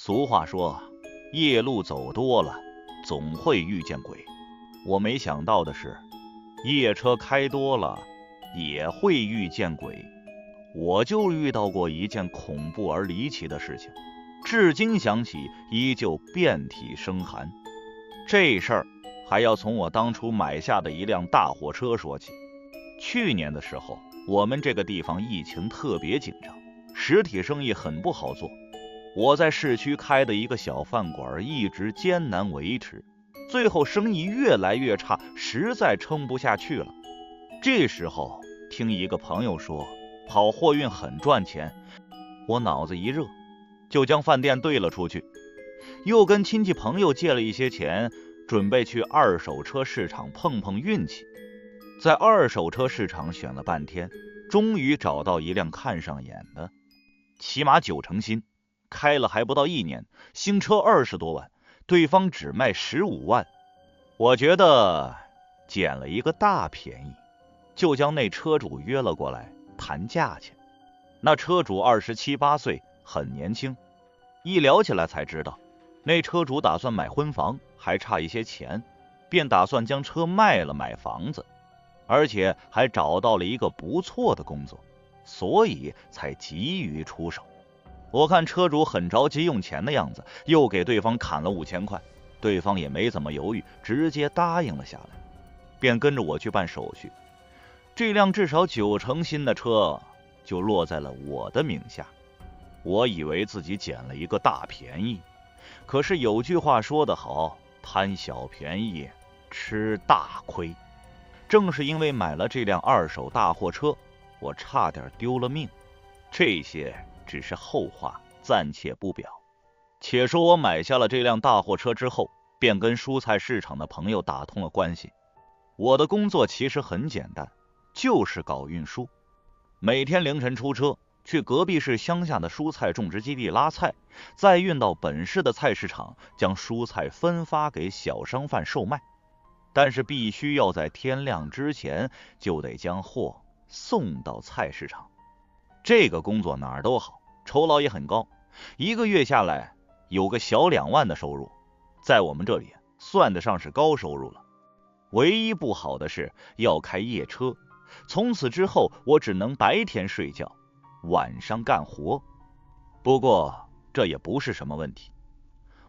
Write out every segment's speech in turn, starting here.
俗话说，夜路走多了，总会遇见鬼。我没想到的是，夜车开多了，也会遇见鬼。我就遇到过一件恐怖而离奇的事情，至今想起依旧遍体生寒。这事儿还要从我当初买下的一辆大货车说起。去年的时候，我们这个地方疫情特别紧张，实体生意很不好做。我在市区开的一个小饭馆一直艰难维持，最后生意越来越差，实在撑不下去了。这时候听一个朋友说跑货运很赚钱，我脑子一热，就将饭店兑了出去，又跟亲戚朋友借了一些钱，准备去二手车市场碰碰运气。在二手车市场选了半天，终于找到一辆看上眼的，起码9成新，开了还不到1年，新车20多万，对方只卖15万。我觉得捡了一个大便宜，就将那车主约了过来谈价钱。那车主27、8岁，很年轻。一聊起来才知道，那车主打算买婚房，还差一些钱，便打算将车卖了买房子，而且还找到了一个不错的工作，所以才急于出手。我看车主很着急用钱的样子，又给对方砍了5000块，对方也没怎么犹豫，直接答应了下来，便跟着我去办手续。这辆至少9成新的车就落在了我的名下。我以为自己捡了一个大便宜，可是有句话说得好，贪小便宜吃大亏。正是因为买了这辆二手大货车，我差点丢了命。这些只是后话，暂且不表。且说我买下了这辆大货车之后，便跟蔬菜市场的朋友打通了关系。我的工作其实很简单，就是搞运输。每天凌晨出车，去隔壁市乡下的蔬菜种植基地拉菜，再运到本市的菜市场，将蔬菜分发给小商贩售卖。但是必须要在天亮之前就得将货送到菜市场。这个工作哪儿都好，酬劳也很高，一个月下来有个小2万的收入，在我们这里算得上是高收入了。唯一不好的是要开夜车，从此之后我只能白天睡觉，晚上干活。不过这也不是什么问题，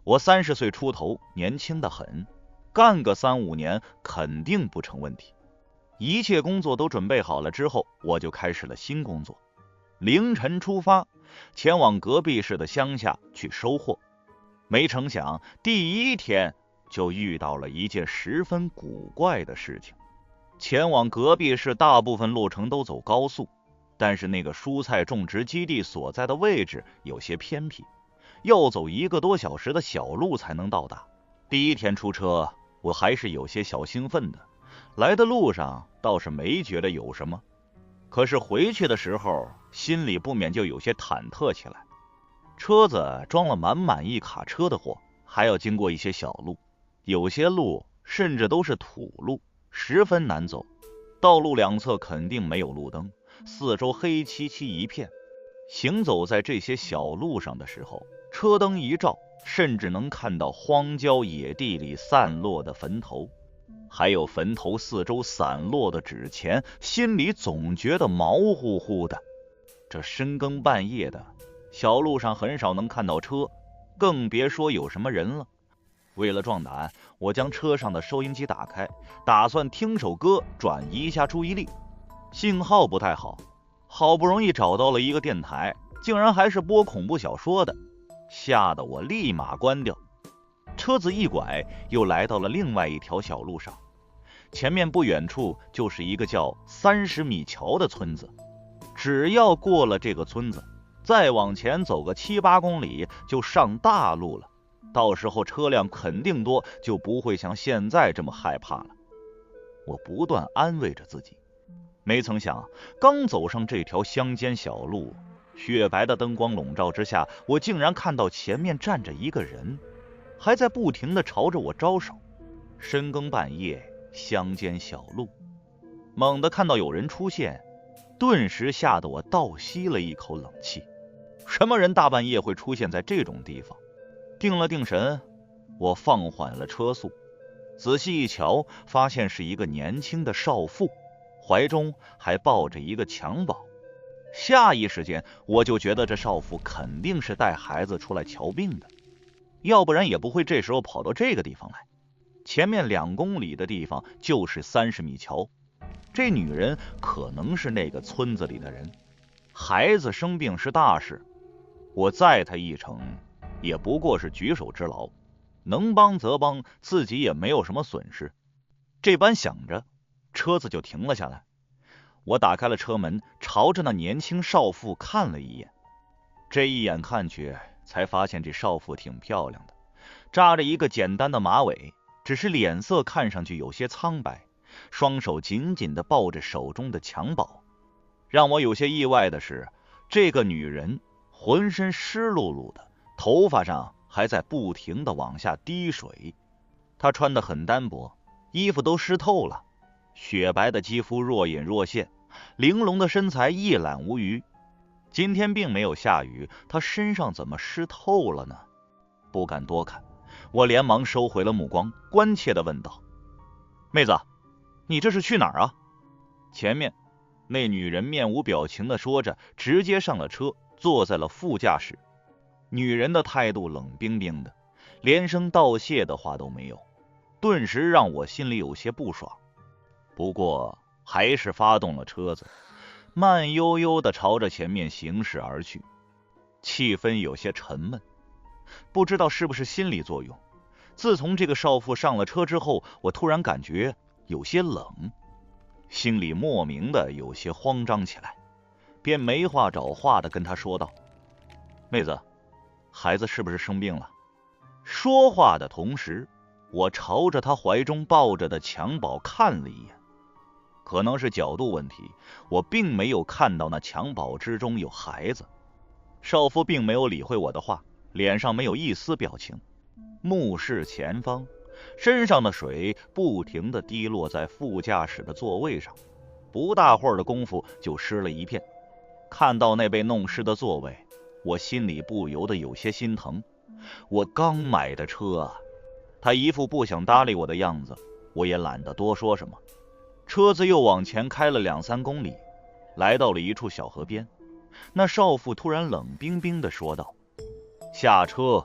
我30岁出头，年轻得很，干个3、5年肯定不成问题。一切工作都准备好了之后，我就开始了新工作。凌晨出发，前往隔壁市的乡下去收货。没成想第1天就遇到了一件十分古怪的事情。前往隔壁市大部分路程都走高速，但是那个蔬菜种植基地所在的位置有些偏僻，要走1个多小时的小路才能到达。第1天出车，我还是有些小兴奋的，来的路上倒是没觉得有什么，可是回去的时候心里不免就有些忐忑起来。车子装了满满1卡车的货，还要经过一些小路，有些路甚至都是土路，十分难走。道路两侧肯定没有路灯，四周黑漆漆一片。行走在这些小路上的时候，车灯一照，甚至能看到荒郊野地里散落的坟头，还有坟头四周散落的纸钱，心里总觉得毛乎乎的。这深更半夜的，小路上很少能看到车，更别说有什么人了。为了壮胆，我将车上的收音机打开，打算听首歌转移一下注意力。信号不太好，好不容易找到了一个电台，竟然还是播恐怖小说的，吓得我立马关掉。车子一拐，又来到了另外一条小路上，前面不远处就是一个叫30米桥的村子。只要过了这个村子，再往前走个7、8公里就上大路了，到时候车辆肯定多，就不会像现在这么害怕了。我不断安慰着自己，没曾想刚走上这条乡间小路，雪白的灯光笼罩之下，我竟然看到前面站着一个人，还在不停地朝着我招手。深更半夜，乡间小路，猛地看到有人出现，顿时吓得我倒吸了一口冷气。什么人大半夜会出现在这种地方？定了定神，我放缓了车速，仔细一瞧，发现是一个年轻的少妇，怀中还抱着一个襁褓。下意识间，我就觉得这少妇肯定是带孩子出来瞧病的，要不然也不会这时候跑到这个地方来。前面2公里的地方就是30米桥，这女人可能是那个村子里的人。孩子生病是大事，我载她一程也不过是举手之劳，能帮则帮，自己也没有什么损失。这般想着，车子就停了下来。我打开了车门，朝着那年轻少妇看了一眼。这一眼看去，才发现这少妇挺漂亮的，扎着一个简单的马尾，只是脸色看上去有些苍白，双手紧紧地抱着手中的襁褓。让我有些意外的是，这个女人浑身湿漉漉的，头发上还在不停地往下滴水。她穿得很单薄，衣服都湿透了，雪白的肌肤若隐若现，玲珑的身材一览无余。今天并没有下雨，她身上怎么湿透了呢？不敢多看，我连忙收回了目光，关切地问道：“妹子，你这是去哪儿啊？”前面那女人面无表情地说着，直接上了车，坐在了副驾驶。女人的态度冷冰冰的，连声道谢的话都没有，顿时让我心里有些不爽。不过还是发动了车子，慢悠悠地朝着前面行驶而去。气氛有些沉闷，不知道是不是心理作用，自从这个少妇上了车之后，我突然感觉有些冷，心里莫名的有些慌张起来，便没话找话的跟她说道：“妹子，孩子是不是生病了？”说话的同时，我朝着她怀中抱着的襁褓看了一眼，可能是角度问题，我并没有看到那襁褓之中有孩子。少妇并没有理会我的话，脸上没有一丝表情，目视前方，身上的水不停地滴落在副驾驶的座位上，不大会儿的功夫就湿了一片。看到那被弄湿的座位，我心里不由得有些心疼。我刚买的车啊！他一副不想搭理我的样子，我也懒得多说什么。车子又往前开了2-3公里，来到了一处小河边。那少妇突然冷冰冰地说道：“下车。”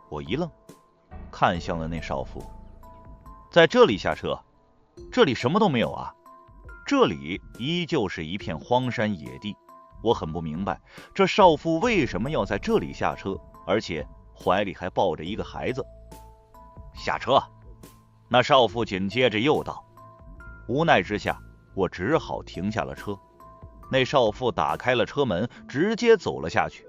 我一愣，看向了那少妇：“在这里下车？这里什么都没有啊！”这里依旧是一片荒山野地，我很不明白，这少妇为什么要在这里下车，而且怀里还抱着一个孩子。下车！那少妇紧接着又道。无奈之下，我只好停下了车。那少妇打开了车门，直接走了下去。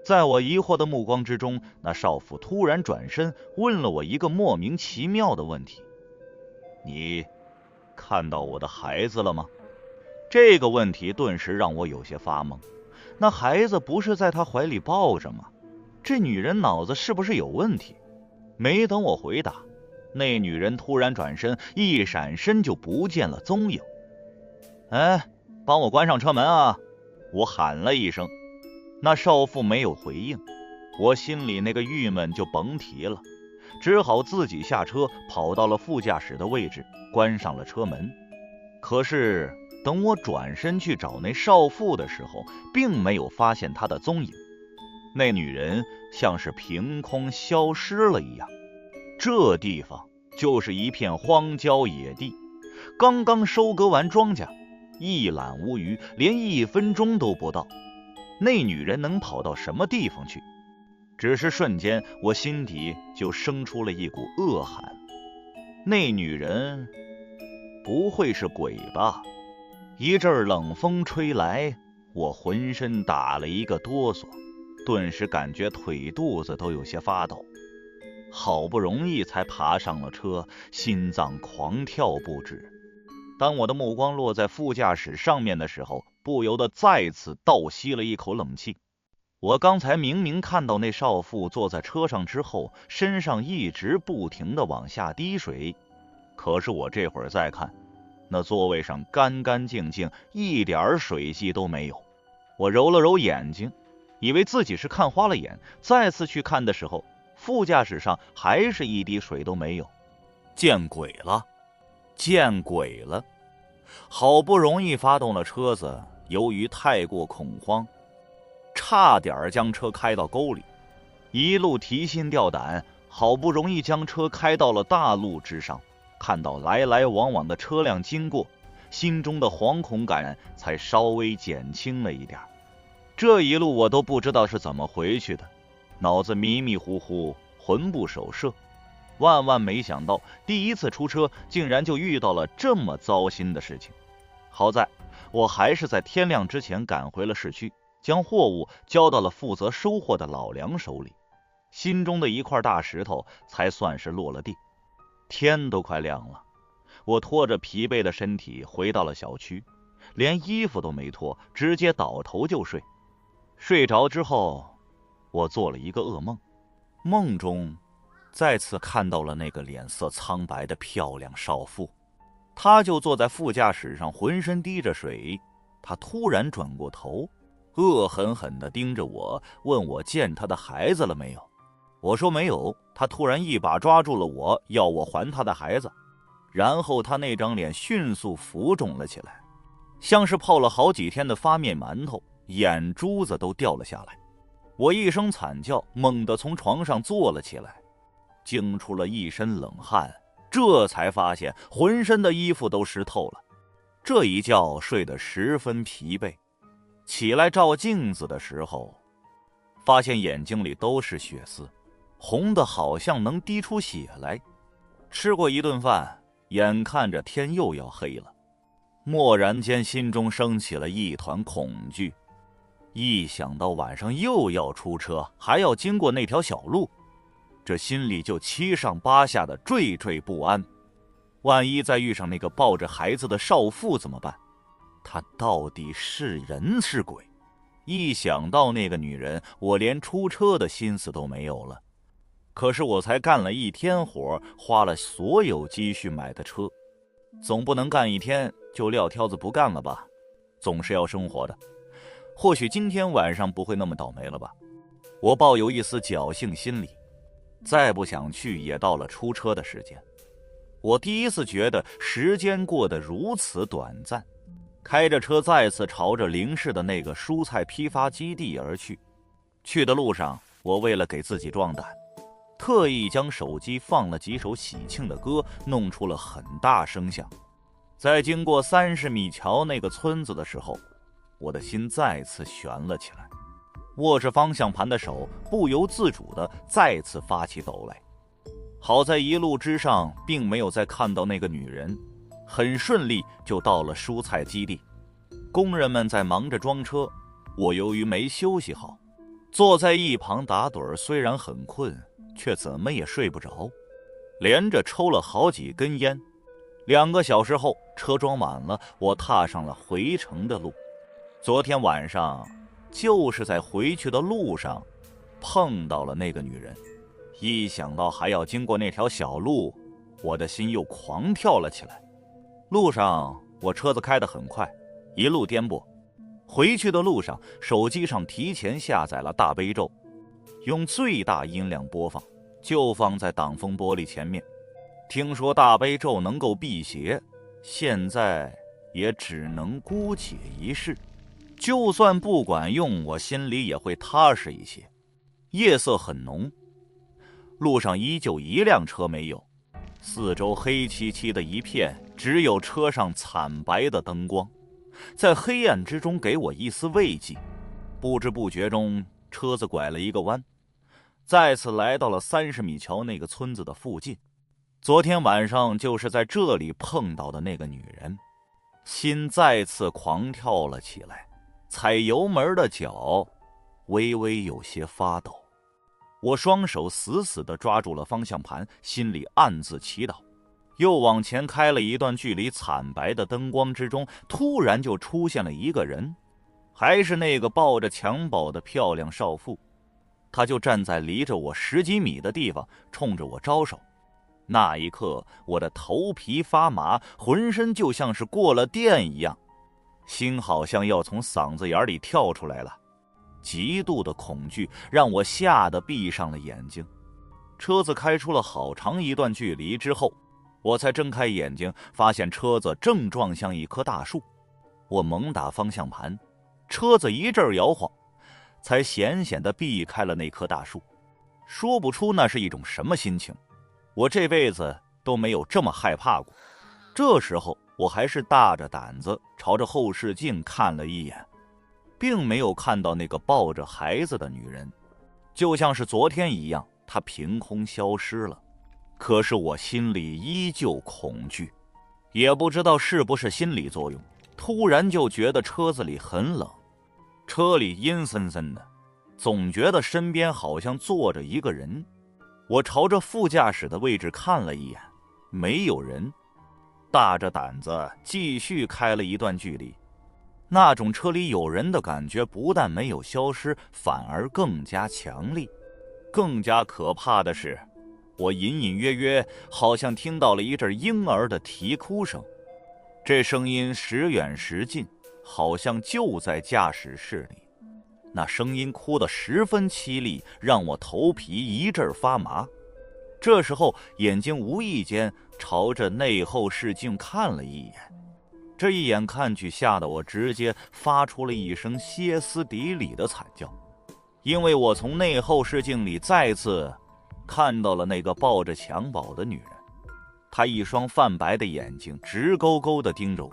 在我疑惑的目光之中，那少妇突然转身问了我一个莫名其妙的问题：“你看到我的孩子了吗？”这个问题顿时让我有些发懵。那孩子不是在她怀里抱着吗？这女人脑子是不是有问题？没等我回答，那女人突然转身，一闪身就不见了踪影。“哎，帮我关上车门啊！”我喊了一声。那少妇没有回应，我心里那个郁闷就甭提了，只好自己下车，跑到了副驾驶的位置，关上了车门。可是等我转身去找那少妇的时候，并没有发现她的踪影。那女人像是凭空消失了一样。这地方就是一片荒郊野地，刚刚收割完庄稼，一览无余，连1分钟都不到。那女人能跑到什么地方去？只是瞬间，我心底就生出了一股恶寒。那女人不会是鬼吧？一阵冷风吹来，我浑身打了一个哆嗦，顿时感觉腿肚子都有些发抖。好不容易才爬上了车，心脏狂跳不止。当我的目光落在副驾驶上面的时候，不由得再次倒吸了一口冷气。我刚才明明看到那少妇坐在车上之后，身上一直不停地往下滴水，可是我这会儿再看，那座位上干干净净，一点水迹都没有。我揉了揉眼睛，以为自己是看花了眼，再次去看的时候，副驾驶上还是一滴水都没有。见鬼了，见鬼了！好不容易发动了车子，由于太过恐慌，差点将车开到沟里。一路提心吊胆，好不容易将车开到了大路之上，看到来来往往的车辆经过，心中的惶恐感才稍微减轻了一点。这一路我都不知道是怎么回去的，脑子迷迷糊糊，魂不守舍。万万没想到，第一次出车竟然就遇到了这么糟心的事情。好在我还是在天亮之前赶回了市区，将货物交到了负责收货的老梁手里，心中的一块大石头才算是落了地。天都快亮了，我拖着疲惫的身体回到了小区，连衣服都没脱，直接倒头就睡。睡着之后，我做了一个噩梦，梦中再次看到了那个脸色苍白的漂亮少妇，她就坐在副驾驶上，浑身滴着水。她突然转过头，恶狠狠地盯着我，问我见她的孩子了没有。我说没有。她突然一把抓住了我，要我还她的孩子。然后她那张脸迅速浮肿了起来，像是泡了好几天的发面馒头，眼珠子都掉了下来。我一声惨叫，猛地从床上坐了起来，惊出了一身冷汗，这才发现浑身的衣服都湿透了。这一觉睡得十分疲惫，起来照镜子的时候，发现眼睛里都是血丝，红的好像能滴出血来。吃过一顿饭，眼看着天又要黑了，蓦然间心中升起了一团恐惧。一想到晚上又要出车，还要经过那条小路，这心里就七上八下的惴惴不安。万一再遇上那个抱着孩子的少妇怎么办？她到底是人是鬼？一想到那个女人，我连出车的心思都没有了。可是我才干了一天活，花了所有积蓄买的车，总不能干一天就撂挑子不干了吧？总是要生活的。或许今天晚上不会那么倒霉了吧？我抱有一丝侥幸心理，再不想去也到了出车的时间。我第一次觉得时间过得如此短暂，开着车再次朝着邻市的那个蔬菜批发基地而去。去的路上，我为了给自己壮胆，特意将手机放了几首喜庆的歌，弄出了很大声响。在经过30米桥那个村子的时候，我的心再次悬了起来，握着方向盘的手不由自主地再次发起抖来。好在一路之上并没有再看到那个女人，很顺利就到了蔬菜基地。工人们在忙着装车，我由于没休息好，坐在一旁打盹，虽然很困，却怎么也睡不着，连着抽了好几根烟。2个小时后，车装满了，我踏上了回程的路。昨天晚上就是在回去的路上碰到了那个女人，一想到还要经过那条小路，我的心又狂跳了起来。路上我车子开得很快，一路颠簸。回去的路上，手机上提前下载了大悲咒，用最大音量播放，就放在挡风玻璃前面。听说大悲咒能够辟邪，现在也只能姑且一试。就算不管用，我心里也会踏实一些。夜色很浓，路上依旧一辆车没有，四周黑漆漆的一片，只有车上惨白的灯光，在黑暗之中给我一丝慰藉。不知不觉中，车子拐了一个弯，再次来到了30米桥那个村子的附近。昨天晚上就是在这里碰到的那个女人，心再次狂跳了起来，踩油门的脚微微有些发抖。我双手死死地抓住了方向盘，心里暗自祈祷。又往前开了一段距离，惨白的灯光之中，突然就出现了一个人，还是那个抱着襁褓的漂亮少妇。她就站在离着我10几米的地方，冲着我招手。那一刻，我的头皮发麻，浑身就像是过了电一样，心好像要从嗓子眼里跳出来了。极度的恐惧让我吓得闭上了眼睛。车子开出了好长一段距离之后，我才睁开眼睛，发现车子正撞向一棵大树。我猛打方向盘，车子一阵摇晃，才险险地避开了那棵大树。说不出那是一种什么心情，我这辈子都没有这么害怕过。这时候我还是大着胆子朝着后视镜看了一眼，并没有看到那个抱着孩子的女人，就像是昨天一样，她凭空消失了。可是我心里依旧恐惧，也不知道是不是心理作用，突然就觉得车子里很冷，车里阴森森的，总觉得身边好像坐着一个人。我朝着副驾驶的位置看了一眼，没有人。大着胆子继续开了一段距离，那种车里有人的感觉不但没有消失，反而更加强烈。更加可怕的是，我隐隐约约好像听到了一阵婴儿的啼哭声，这声音时远时近，好像就在驾驶室里。那声音哭得十分凄厉，让我头皮一阵发麻。这时候眼睛无意间朝着内后视镜看了一眼，这一眼看去，吓得我直接发出了一声歇斯底里的惨叫。因为我从内后视镜里再次看到了那个抱着襁褓的女人，她一双泛白的眼睛直勾勾地盯着我，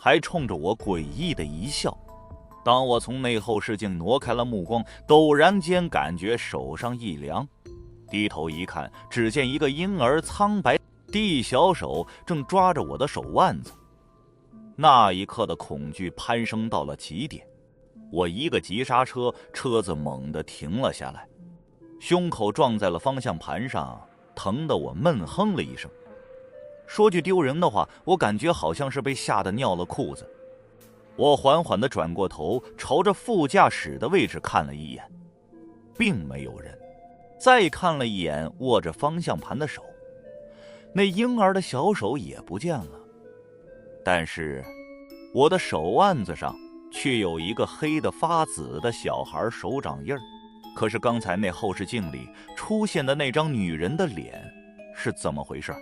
还冲着我诡异的一笑。当我从内后视镜挪开了目光，陡然间感觉手上一凉，低头一看，只见一个婴儿苍白的小手正抓着我的手腕子。那一刻的恐惧攀升到了极点，我一个急刹车，车子猛地停了下来，胸口撞在了方向盘上，疼得我闷哼了一声。说句丢人的话，我感觉好像是被吓得尿了裤子。我缓缓地转过头，朝着副驾驶的位置看了一眼，并没有人。再看了一眼握着方向盘的手，那婴儿的小手也不见了。但是我的手腕子上却有一个黑得发紫的小孩手掌印儿。可是刚才那后视镜里出现的那张女人的脸是怎么回事？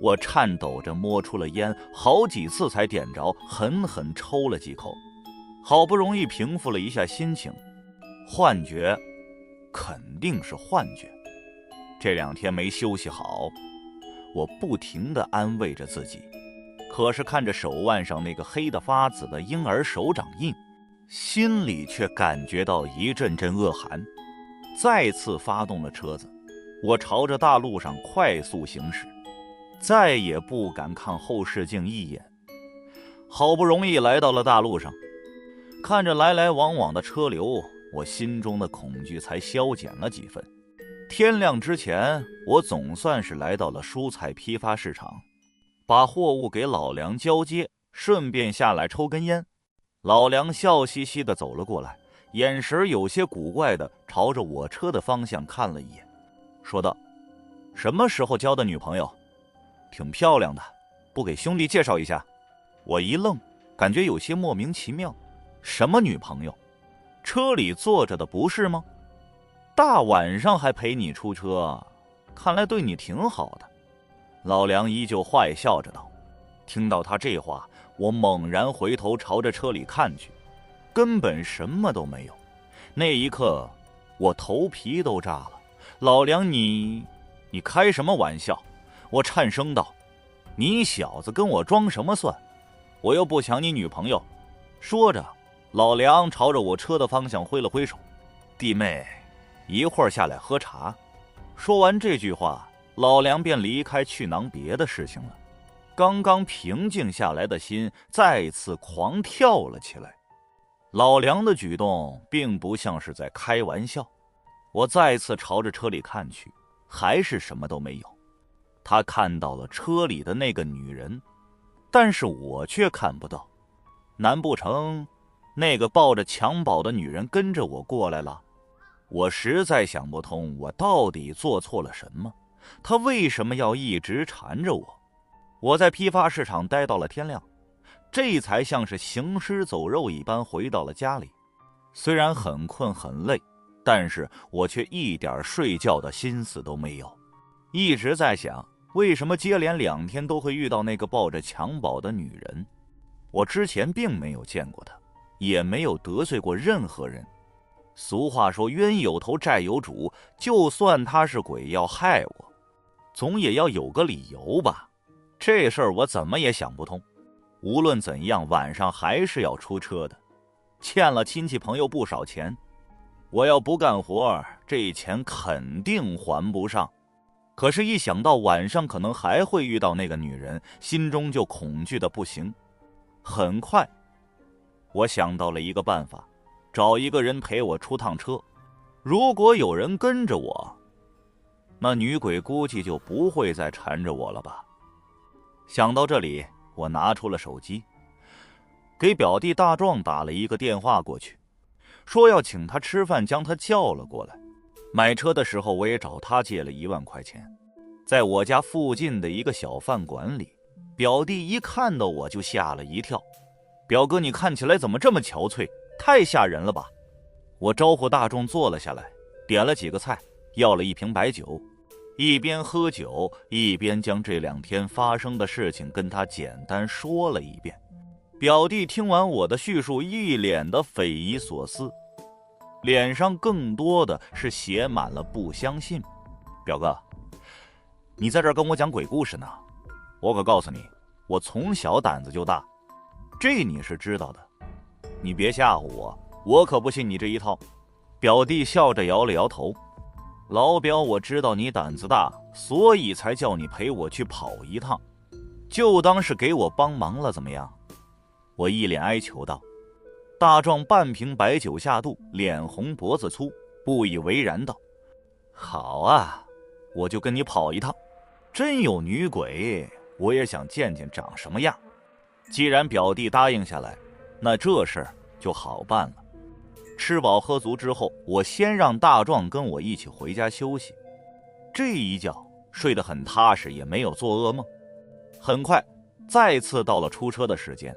我颤抖着摸出了烟，好几次才点着，狠狠抽了几口，好不容易平复了一下心情。幻觉，肯定是幻觉。这2天没休息好，我不停地安慰着自己。可是看着手腕上那个黑得发紫的婴儿手掌印，心里却感觉到一阵阵恶寒。再次发动了车子，我朝着大路上快速行驶，再也不敢看后视镜一眼。好不容易来到了大路上，看着来来往往的车流，我心中的恐惧才消减了几分。天亮之前，我总算是来到了蔬菜批发市场，把货物给老梁交接，顺便下来抽根烟。老梁笑嘻嘻地走了过来，眼神有些古怪地朝着我车的方向看了一眼，说道：“什么时候交的女朋友？挺漂亮的，不给兄弟介绍一下？”我一愣，感觉有些莫名其妙。什么女朋友？车里坐着的不是吗？大晚上还陪你出车，看来对你挺好的。老梁依旧坏笑着道。听到他这话，我猛然回头朝着车里看去，根本什么都没有。那一刻我头皮都炸了。老梁，你开什么玩笑？我颤声道。你小子跟我装什么蒜？我又不抢你女朋友。说着，老梁朝着我车的方向挥了挥手，弟妹，一会儿下来喝茶。说完这句话，老梁便离开去忙别的事情了。刚刚平静下来的心再次狂跳了起来。老梁的举动并不像是在开玩笑。我再次朝着车里看去，还是什么都没有。他看到了车里的那个女人，但是我却看不到。难不成那个抱着襁褓的女人跟着我过来了？我实在想不通，我到底做错了什么？她为什么要一直缠着我？我在批发市场待到了天亮，这才像是行尸走肉一般回到了家里。虽然很困很累，但是我却一点睡觉的心思都没有，一直在想，为什么接连2天都会遇到那个抱着襁褓的女人？我之前并没有见过她，也没有得罪过任何人。俗话说冤有头债有主，就算他是鬼要害我，总也要有个理由吧。这事儿我怎么也想不通。无论怎样，晚上还是要出车的，欠了亲戚朋友不少钱，我要不干活，这钱肯定还不上。可是一想到晚上可能还会遇到那个女人，心中就恐惧的不行。很快我想到了一个办法，找一个人陪我出趟车。如果有人跟着我，那女鬼估计就不会再缠着我了吧。想到这里，我拿出了手机，给表弟大壮打了一个电话过去，说要请他吃饭，将他叫了过来。买车的时候我也找他借了1万块钱。在我家附近的一个小饭馆里，表弟一看到我就吓了一跳。表哥，你看起来怎么这么憔悴，太吓人了吧。我招呼大壮坐了下来，点了几个菜，要了1瓶白酒，一边喝酒一边将这2天发生的事情跟他简单说了一遍。表弟听完我的叙述，一脸的匪夷所思，脸上更多的是写满了不相信。表哥，你在这儿跟我讲鬼故事呢？我可告诉你，我从小胆子就大，这你是知道的，你别吓唬我，我可不信你这一套。表弟笑着摇了摇头，老表，我知道你胆子大，所以才叫你陪我去跑一趟，就当是给我帮忙了，怎么样？我一脸哀求道。大壮半瓶白酒下肚，脸红脖子粗，不以为然道：好啊，我就跟你跑一趟，真有女鬼，我也想见见长什么样。既然表弟答应下来，那这事儿就好办了。吃饱喝足之后，我先让大壮跟我一起回家休息。这一觉睡得很踏实，也没有做噩梦。很快再次到了出车的时间，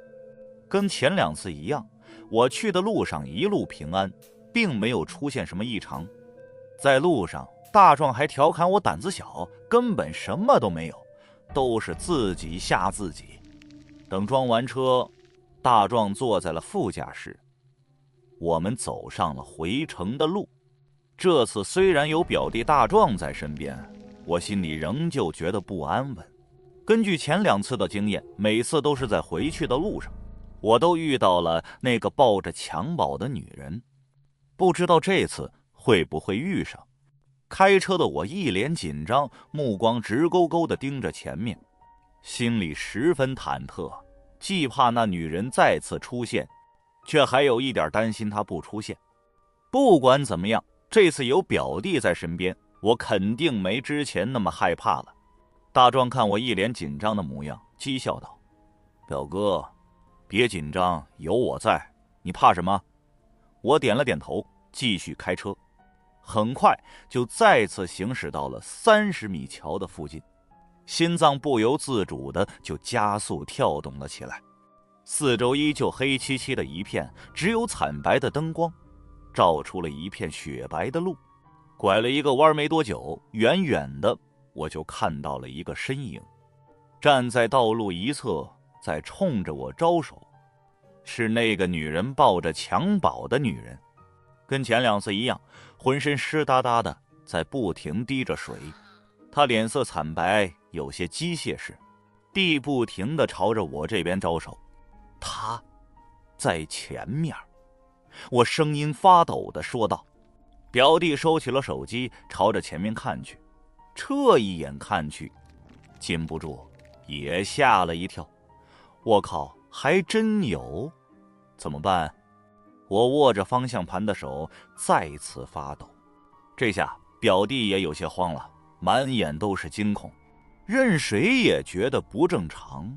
跟前2次一样，我去的路上一路平安，并没有出现什么异常。在路上，大壮还调侃我胆子小，根本什么都没有，都是自己吓自己。等装完车，大壮坐在了副驾驶，我们走上了回城的路。这次虽然有表弟大壮在身边，我心里仍旧觉得不安稳。根据前2次的经验，每次都是在回去的路上，我都遇到了那个抱着襁褓的女人，不知道这次会不会遇上。开车的我一脸紧张，目光直勾勾地盯着前面，心里十分忐忑，既怕那女人再次出现，却还有一点担心她不出现。不管怎么样，这次有表弟在身边，我肯定没之前那么害怕了。大壮看我一脸紧张的模样，讥笑道：表哥，别紧张，有我在，你怕什么？我点了点头，继续开车。很快就再次行驶到了30米桥的附近，心脏不由自主的就加速跳动了起来。四周依旧黑漆漆的一片，只有惨白的灯光照出了一片雪白的路。拐了一个弯没多久，远远的我就看到了一个身影，站在道路一侧，在冲着我招手。是那个女人抱着襁褓的女人，跟前2次一样，浑身湿哒哒的，在不停滴着水。她脸色惨白，有些机械式，地不停地朝着我这边招手。她在前面，我声音发抖地说道。表弟收起了手机，朝着前面看去，这一眼看去，禁不住也吓了一跳。我靠，还真有！怎么办？我握着方向盘的手再次发抖。这下表弟也有些慌了，满眼都是惊恐，任谁也觉得不正常。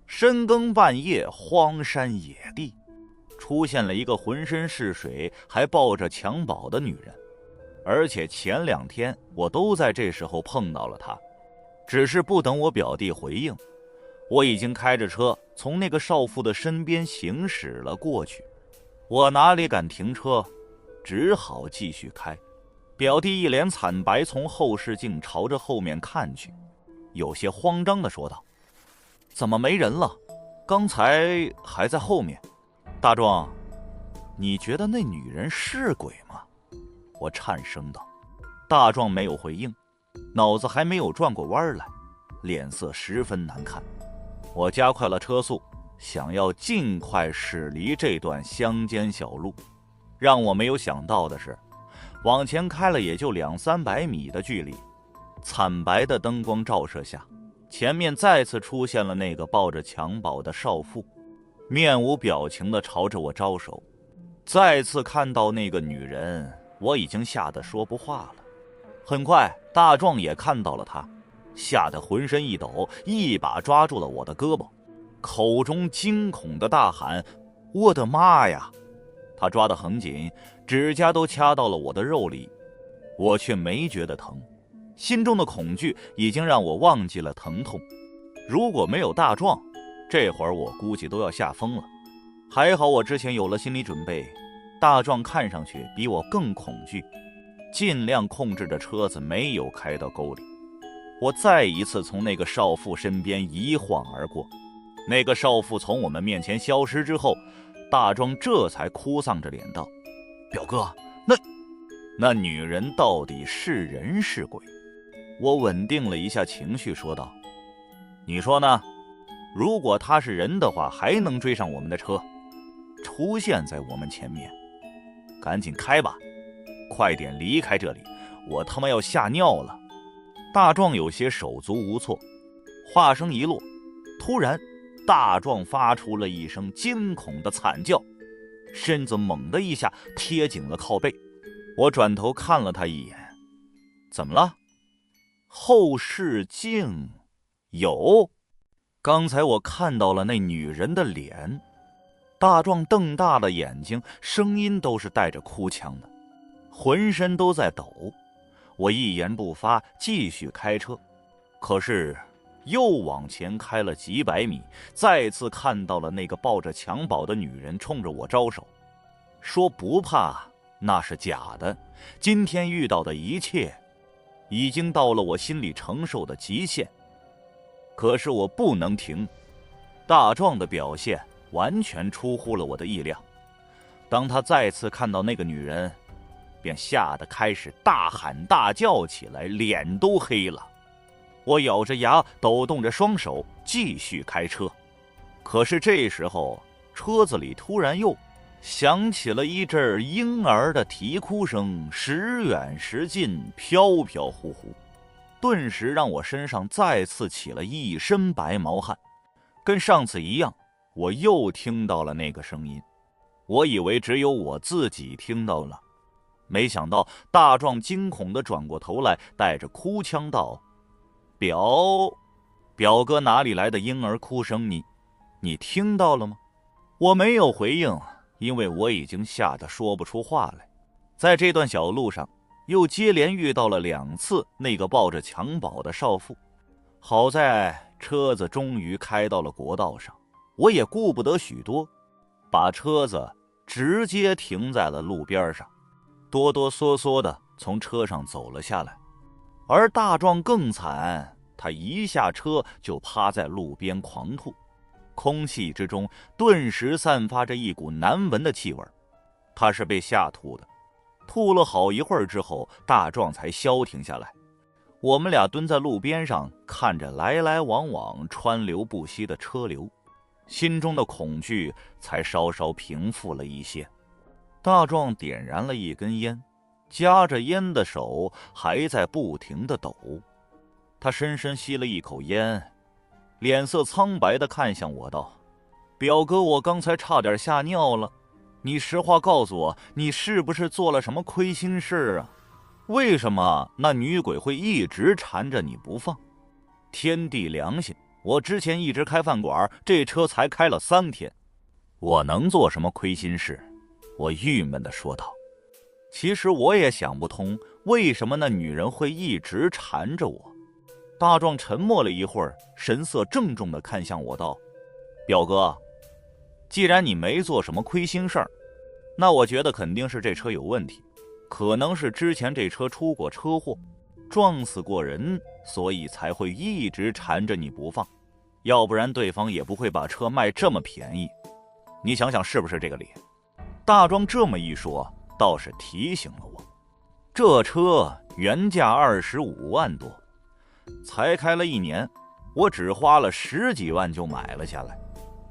深更半夜，荒山野地，出现了一个浑身是水还抱着襁褓的女人，而且前2天我都在这时候碰到了她。只是不等我表弟回应，我已经开着车从那个少妇的身边行驶了过去。我哪里敢停车，只好继续开。表弟一脸惨白，从后视镜朝着后面看去，有些慌张地说道：“怎么没人了？刚才还在后面。大壮，你觉得那女人是鬼吗？”我颤声道。大壮没有回应，脑子还没有转过弯来，脸色十分难看。我加快了车速，想要尽快驶离这段乡间小路。让我没有想到的是，往前开了也就200-300米的距离，惨白的灯光照射下，前面再次出现了那个抱着襁褓的少妇，面无表情地朝着我招手。再次看到那个女人，我已经吓得说不话了。很快，大壮也看到了她，吓得浑身一抖，一把抓住了我的胳膊，口中惊恐的大喊：“我的妈呀！”他抓得很紧，指甲都掐到了我的肉里，我却没觉得疼，心中的恐惧已经让我忘记了疼痛。如果没有大壮，这会儿我估计都要吓疯了。还好我之前有了心理准备，大壮看上去比我更恐惧，尽量控制着车子没有开到沟里。我再一次从那个少妇身边一晃而过，那个少妇从我们面前消失之后，大壮这才哭丧着脸道：“表哥，那女人到底是人是鬼？”我稳定了一下情绪说道：“你说呢？如果她是人的话，还能追上我们的车，出现在我们前面。赶紧开吧，快点离开这里，我他妈要吓尿了。”大壮有些手足无措，话声一落，突然大壮发出了一声惊恐的惨叫，身子猛地一下贴紧了靠背。我转头看了他一眼：“怎么了？”后视镜有，刚才我看到了那女人的脸。大壮瞪大了眼睛，声音都是带着哭腔的，浑身都在抖。我一言不发，继续开车。可是又往前开了几百米，再次看到了那个抱着襁褓的女人冲着我招手，说不怕那是假的。今天遇到的一切已经到了我心里承受的极限，可是我不能停。大壮的表现完全出乎了我的意料，当他再次看到那个女人，便吓得开始大喊大叫起来，脸都黑了。我咬着牙，抖动着双手，继续开车。可是这时候，车子里突然又响起了一阵婴儿的啼哭声，时远时近，飘飘忽忽，顿时让我身上再次起了一身白毛汗。跟上次一样，我又听到了那个声音。我以为只有我自己听到了，没想到大壮惊恐地转过头来，带着哭腔道：“表哥，哪里来的婴儿哭声？你听到了吗？”我没有回应，因为我已经吓得说不出话来。在这段小路上，又接连遇到了2次那个抱着襁褓的少妇。好在车子终于开到了国道上，我也顾不得许多，把车子直接停在了路边上，哆哆嗦嗦地从车上走了下来。而大壮更惨，他一下车就趴在路边狂吐，空气之中顿时散发着一股难闻的气味。他是被吓吐的，吐了好一会儿之后，大壮才消停下来。我们俩蹲在路边上，看着来来往往川流不息的车流，心中的恐惧才稍稍平复了一些。大壮点燃了一根烟，夹着烟的手还在不停地抖。他深深吸了一口烟，脸色苍白地看向我道：“表哥，我刚才差点吓尿了，你实话告诉我，你是不是做了什么亏心事啊？为什么那女鬼会一直缠着你不放？天地良心，我之前一直开饭馆，这车才开了3天，我能做什么亏心事？”我郁闷地说道。其实我也想不通，为什么那女人会一直缠着我。大壮沉默了一会儿，神色郑重地看向我道：“表哥，既然你没做什么亏心事儿，那我觉得肯定是这车有问题，可能是之前这车出过车祸，撞死过人，所以才会一直缠着你不放，要不然对方也不会把车卖这么便宜。你想想是不是这个理？大壮这么一说，倒是提醒了我，这车原价25万多，才开了1年，我只花了10几万就买了下来，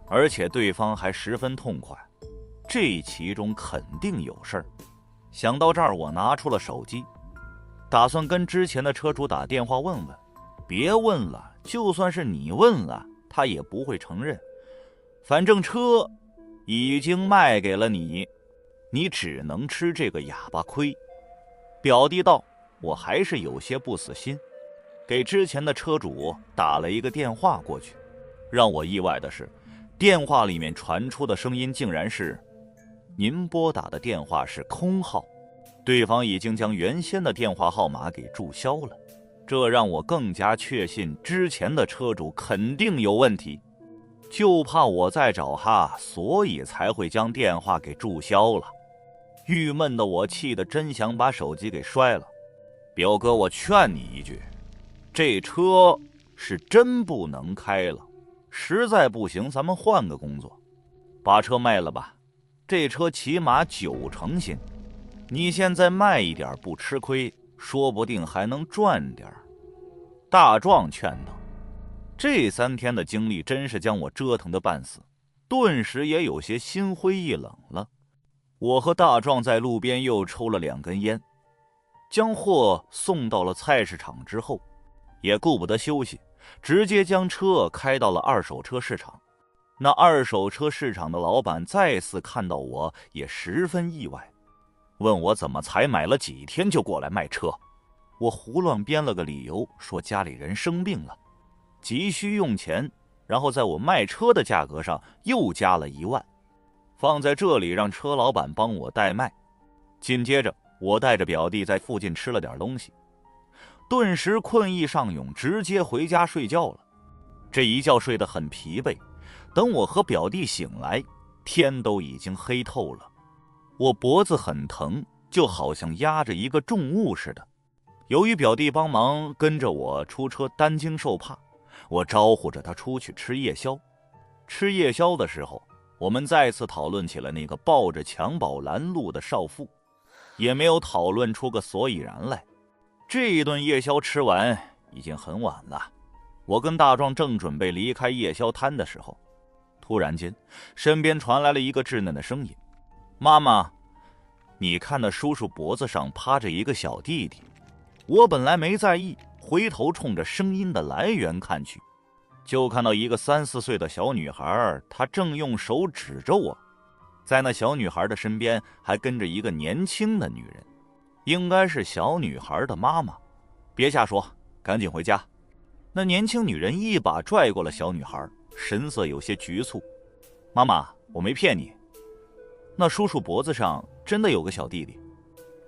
而且对方还十分痛快，这其中肯定有事儿。想到这儿，我拿出了手机，打算跟之前的车主打电话问问。别问了，就算是你问了，他也不会承认，反正车已经卖给了你，你只能吃这个哑巴亏。表弟道，我还是有些不死心，给之前的车主打了一个电话过去。让我意外的是，电话里面传出的声音竟然是：您拨打的电话是空号，对方已经将原先的电话号码给注销了。这让我更加确信之前的车主肯定有问题，就怕我再找他，所以才会将电话给注销了。郁闷的我气得真想把手机给摔了。表哥，我劝你一句，这车是真不能开了，实在不行咱们换个工作，把车卖了吧，这车起码9成新，你现在卖一点不吃亏，说不定还能赚点。大壮劝道。这3天的经历真是将我折腾得半死，顿时也有些心灰意冷了。我和大壮在路边又抽了2根烟，将货送到了菜市场之后，也顾不得休息，直接将车开到了二手车市场。那二手车市场的老板再次看到我也十分意外，问我怎么才买了几天就过来卖车。我胡乱编了个理由，说家里人生病了，急需用钱，然后在我卖车的价格上又加了1万，放在这里让车老板帮我代卖。紧接着我带着表弟在附近吃了点东西，顿时困意上涌，直接回家睡觉了。这一觉睡得很疲惫，等我和表弟醒来，天都已经黑透了。我脖子很疼，就好像压着一个重物似的。由于表弟帮忙跟着我出车担惊受怕，我招呼着他出去吃夜宵。吃夜宵的时候，我们再次讨论起了那个抱着襁褓拦路的少妇，也没有讨论出个所以然来。这一顿夜宵吃完已经很晚了，我跟大壮正准备离开夜宵摊的时候，突然间身边传来了一个稚嫩的声音：妈妈，你看那叔叔脖子上趴着一个小弟弟。我本来没在意，回头冲着声音的来源看去，就看到一个3、4岁的小女孩，她正用手指着我。在那小女孩的身边还跟着一个年轻的女人，应该是小女孩的妈妈。别瞎说，赶紧回家。那年轻女人一把拽过了小女孩，神色有些局促。妈妈，我没骗你，那叔叔脖子上真的有个小弟弟。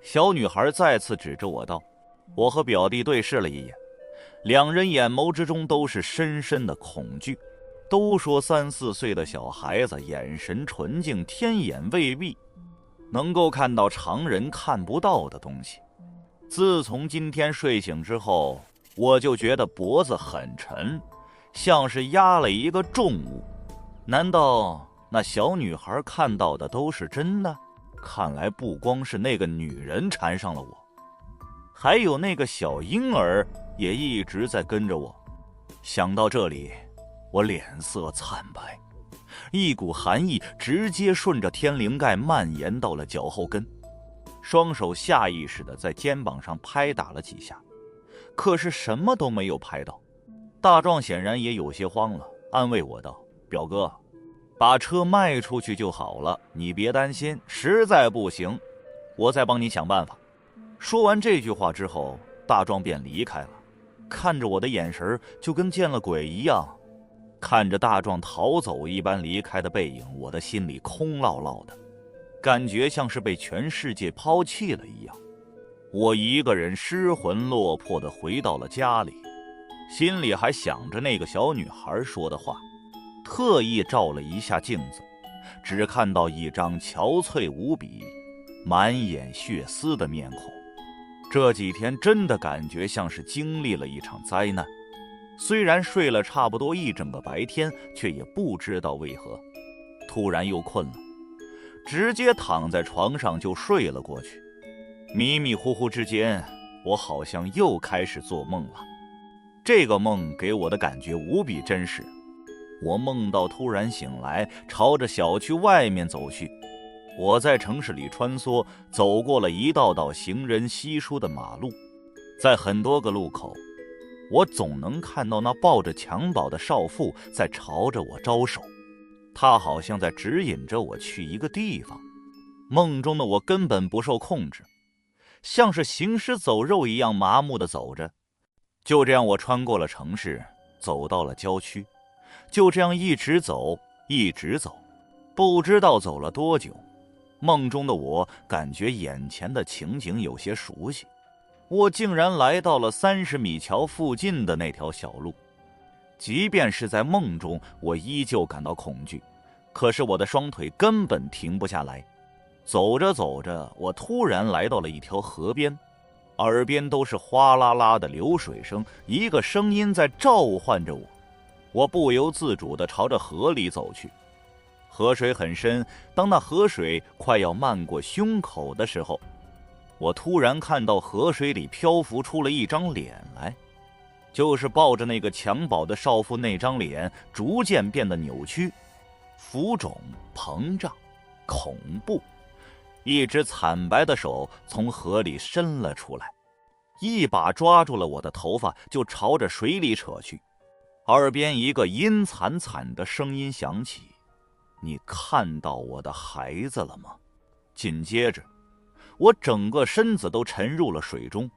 小女孩再次指着我道。我和表弟对视了一眼，两人眼眸之中都是深深的恐惧。都说3、4岁的小孩子眼神纯净，天眼未闭，能够看到常人看不到的东西。自从今天睡醒之后，我就觉得脖子很沉，像是压了一个重物。难道那小女孩看到的都是真的？看来不光是那个女人缠上了我，还有那个小婴儿也一直在跟着我。想到这里，我脸色惨白，一股寒意直接顺着天灵盖蔓延到了脚后跟，双手下意识地在肩膀上拍打了几下，可是什么都没有拍到。大壮显然也有些慌了，安慰我道：表哥，把车卖出去就好了，你别担心，实在不行我再帮你想办法。说完这句话之后，大壮便离开了，看着我的眼神就跟见了鬼一样。看着大壮逃走一般离开的背影，我的心里空落落的，感觉像是被全世界抛弃了一样。我一个人失魂落魄地回到了家里，心里还想着那个小女孩说的话，特意照了一下镜子，只看到一张憔悴无比、满眼血丝的面孔。这几天真的感觉像是经历了一场灾难，虽然睡了差不多一整个白天，却也不知道为何突然又困了，直接躺在床上就睡了过去。迷迷糊糊之间，我好像又开始做梦了。这个梦给我的感觉无比真实。我梦到突然醒来，朝着小区外面走去。我在城市里穿梭，走过了一道道行人稀疏的马路，在很多个路口，我总能看到那抱着襁褓的少妇在朝着我招手，她好像在指引着我去一个地方。梦中的我根本不受控制，像是行尸走肉一样麻木地走着。就这样，我穿过了城市，走到了郊区，就这样一直走，一直走，不知道走了多久。梦中的我感觉眼前的情景有些熟悉，我竟然来到了30米桥附近的那条小路。即便是在梦中，我依旧感到恐惧，可是我的双腿根本停不下来。走着走着，我突然来到了一条河边，耳边都是哗啦啦的流水声，一个声音在召唤着我。我不由自主地朝着河里走去。河水很深，当那河水快要漫过胸口的时候，我突然看到河水里漂浮出了一张脸来，就是抱着那个襁褓的少妇那张脸逐渐变得扭曲、浮肿、膨胀、恐怖。一只惨白的手从河里伸了出来，一把抓住了我的头发，就朝着水里扯去。耳边一个阴惨惨的声音响起：你看到我的孩子了吗？紧接着，我整个身子都沉入了水中，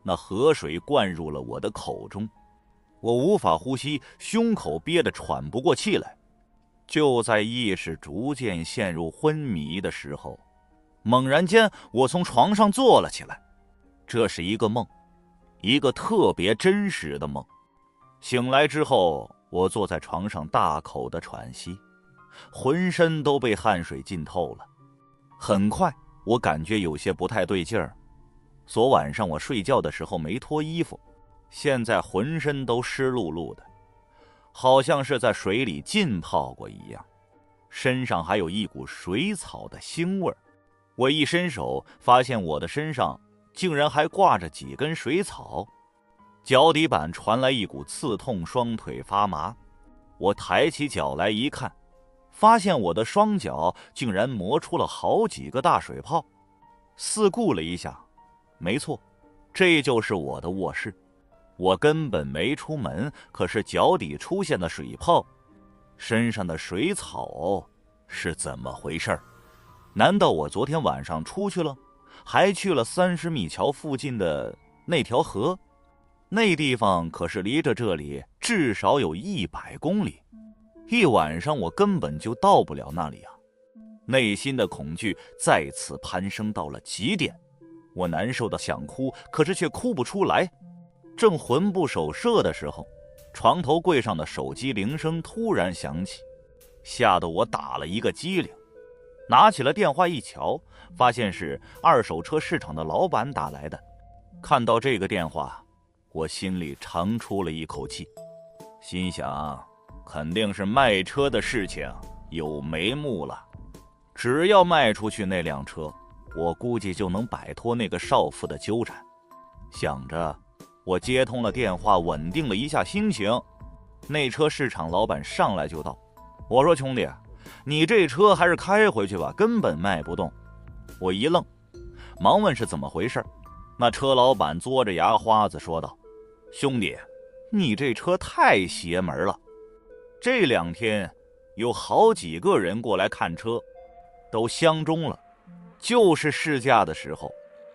那河水灌入了我的口中，我无法呼吸，胸口憋得喘不过气来。就在意识逐渐陷入昏迷的时候，猛然间我从床上坐了起来。这是一个梦，一个特别真实的梦。醒来之后，我坐在床上大口的喘息，浑身都被汗水浸透了。很快我感觉有些不太对劲儿，昨晚上我睡觉的时候没脱衣服，现在浑身都湿漉漉的，好像是在水里浸泡过一样，身上还有一股水草的腥味儿。我一伸手，发现我的身上竟然还挂着几根水草，脚底板传来一股刺痛，双腿发麻。我抬起脚来一看，发现我的双脚竟然磨出了好几个大水泡。四顾了一下，没错，这就是我的卧室。我根本没出门，可是脚底出现的水泡，身上的水草是怎么回事？难道我昨天晚上出去了，还去了30米桥附近的那条河？那地方可是离着这里至少有100公里，一晚上我根本就到不了那里啊！内心的恐惧再次攀升到了极点，我难受的想哭，可是却哭不出来。正魂不守舍的时候，床头柜上的手机铃声突然响起，吓得我打了一个激灵。拿起了电话一瞧，发现是二手车市场的老板打来的。看到这个电话，我心里长出了一口气，心想肯定是卖车的事情有眉目了，只要卖出去那辆车，我估计就能摆脱那个少妇的纠缠。想着，我接通了电话，稳定了一下心情。那车市场老板上来就道：我说兄弟，你这车还是开回去吧，根本卖不动。我一愣，忙问是怎么回事。那车老板嘬着牙花子说道：兄弟，你这车太邪门了，这2天有好几个人过来看车，都相中了，就是试驾的时候，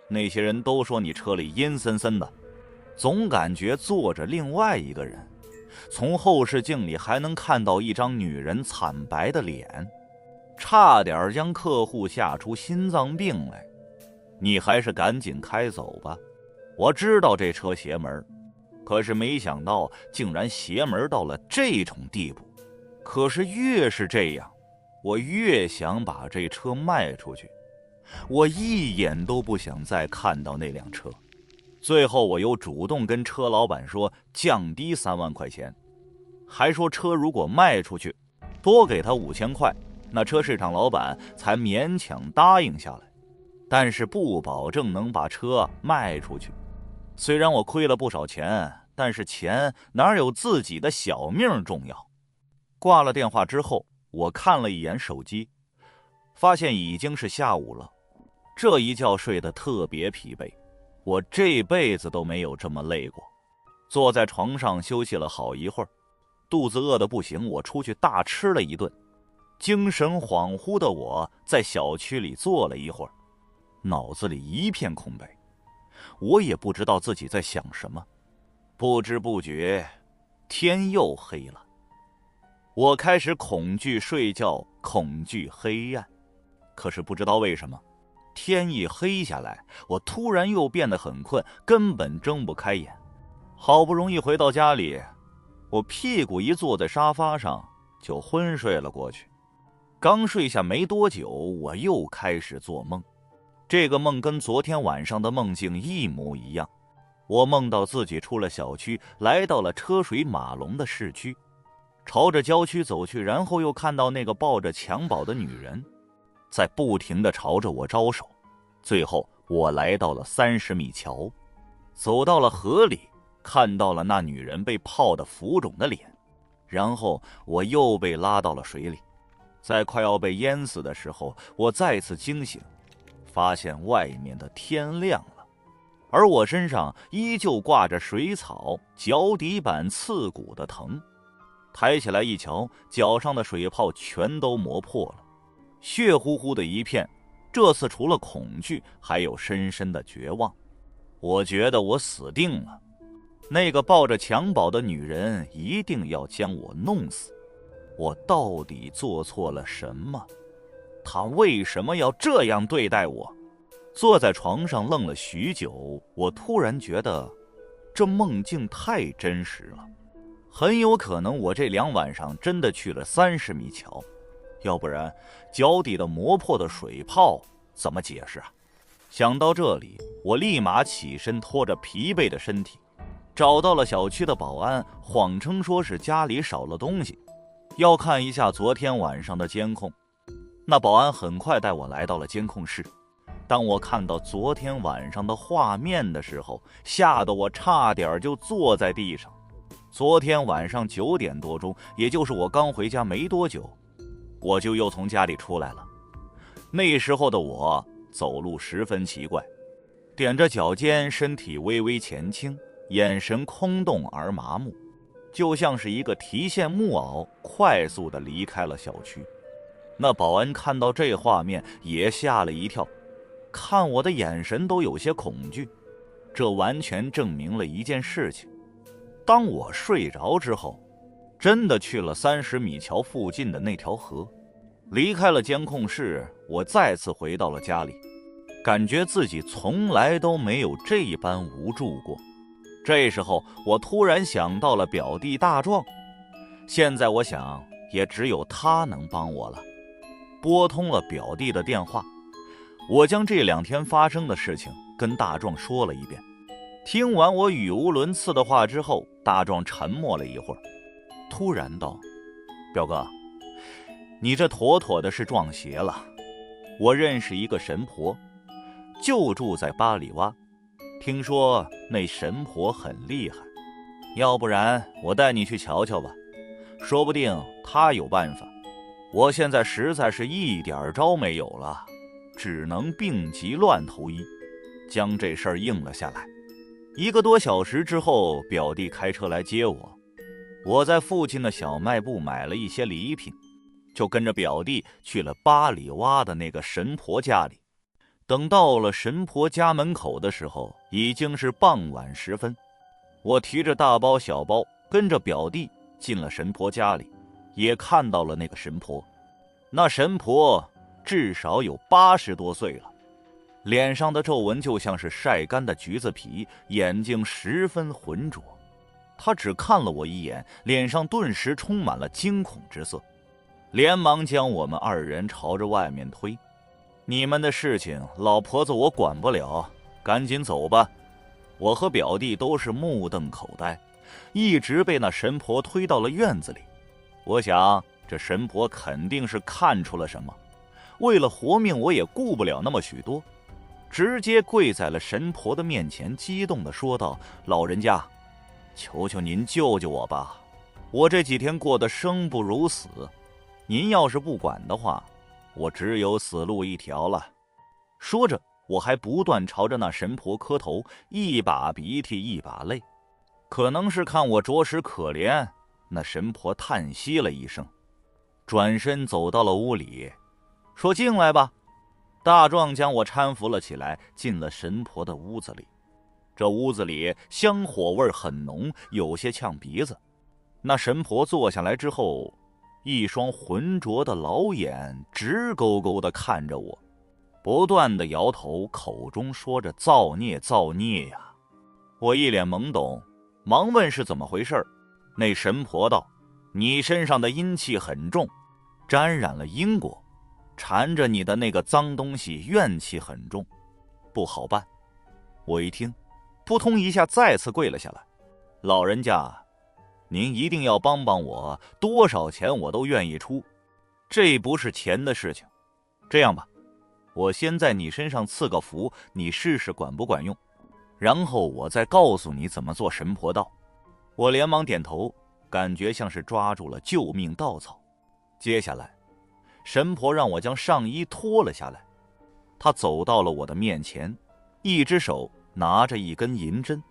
那些人都说你车里阴森森的，总感觉坐着另外一个人，从后视镜里还能看到一张女人惨白的脸，差点将客户吓出心脏病来。你还是赶紧开走吧，我知道这车邪门，可是没想到竟然邪门到了这种地步。可是越是这样，我越想把这车卖出去，我一眼都不想再看到那辆车。最后我又主动跟车老板说降低3万块钱，还说车如果卖出去多给他5000块，那车市场老板才勉强答应下来，但是不保证能把车卖出去。虽然我亏了不少钱，但是钱哪有自己的小命重要。挂了电话之后，我看了一眼手机，发现已经是下午了。这一觉睡得特别疲惫，我这辈子都没有这么累过。坐在床上休息了好一会儿，肚子饿得不行，我出去大吃了一顿。精神恍惚的我在小区里坐了一会儿，脑子里一片空白，我也不知道自己在想什么。不知不觉天又黑了，我开始恐惧睡觉，恐惧黑暗。可是不知道为什么，天一黑下来，我突然又变得很困，根本睁不开眼。好不容易回到家里，我屁股一坐在沙发上就昏睡了过去。刚睡下没多久，我又开始做梦。这个梦跟昨天晚上的梦境一模一样。我梦到自己出了小区，来到了车水马龙的市区，朝着郊区走去，然后又看到那个抱着襁褓的女人在不停地朝着我招手。最后我来到了30米桥，走到了河里，看到了那女人被泡得浮肿的脸，然后我又被拉到了水里。在快要被淹死的时候，我再次惊醒，发现外面的天亮了，而我身上依旧挂着水草，脚底板刺骨的疼。抬起来一瞧，脚上的水泡全都磨破了，血乎乎的一片。这次除了恐惧，还有深深的绝望。我觉得我死定了，那个抱着襁褓的女人一定要将我弄死。我到底做错了什么？她为什么要这样对待我？坐在床上愣了许久，我突然觉得这梦境太真实了，很有可能我这2晚上真的去了30米桥，要不然脚底的磨破的水泡怎么解释啊？想到这里，我立马起身，拖着疲惫的身体找到了小区的保安，谎称说是家里少了东西，要看一下昨天晚上的监控。那保安很快带我来到了监控室。当我看到昨天晚上的画面的时候，吓得我差点就坐在地上。昨天晚上9点多钟，也就是我刚回家没多久，我就又从家里出来了。那时候的我走路十分奇怪，踮着脚尖，身体微微前倾，眼神空洞而麻木，就像是一个提线木偶，快速地离开了小区。那保安看到这画面也吓了一跳，看我的眼神都有些恐惧。这完全证明了一件事情，当我睡着之后，真的去了30米桥附近的那条河。离开了监控室，我再次回到了家里，感觉自己从来都没有这般无助过。这时候我突然想到了表弟大壮，现在我想也只有他能帮我了。拨通了表弟的电话，我将这2天发生的事情跟大壮说了一遍。听完我语无伦次的话之后，大壮沉默了一会儿，突然道：表哥，你这妥妥的是撞邪了。我认识一个神婆，就住在八里洼，听说那神婆很厉害，要不然我带你去瞧瞧吧，说不定她有办法。我现在实在是一点招没有了，只能病急乱投医，将这事儿应了下来。1个多小时之后，表弟开车来接我，我在附近的小卖部买了一些礼品，就跟着表弟去了八里洼的那个神婆家里。等到了神婆家门口的时候，已经是傍晚时分。我提着大包小包，跟着表弟进了神婆家里，也看到了那个神婆。那神婆至少有80多岁了，脸上的皱纹就像是晒干的橘子皮，眼睛十分浑浊。她只看了我一眼，脸上顿时充满了惊恐之色。连忙将我们二人朝着外面推。你们的事情，老婆子我管不了，赶紧走吧。我和表弟都是目瞪口呆，一直被那神婆推到了院子里。我想这神婆肯定是看出了什么，为了活命我也顾不了那么许多，直接跪在了神婆的面前，激动地说道：老人家，求求您救救我吧，我这几天过得生不如死，您要是不管的话，我只有死路一条了。说着我还不断朝着那神婆磕头，一把鼻涕一把泪。可能是看我着实可怜，那神婆叹息了一声，转身走到了屋里，说：进来吧。大壮将我搀扶了起来，进了神婆的屋子里。这屋子里香火味很浓，有些呛鼻子。那神婆坐下来之后，一双浑浊的老眼直勾勾地看着我，不断地摇头，口中说着造孽造孽呀。我一脸懵懂，忙问是怎么回事。那神婆道：你身上的阴气很重，沾染了因果，缠着你的那个脏东西怨气很重，不好办。我一听，扑通一下再次跪了下来。老人家，您一定要帮帮我，多少钱我都愿意出，这不是钱的事情。这样吧，我先在你身上赐个符，你试试管不管用，然后我再告诉你怎么做神婆道。我连忙点头，感觉像是抓住了救命稻草。接下来神婆让我将上衣脱了下来，她走到了我的面前，一只手拿着一根银针，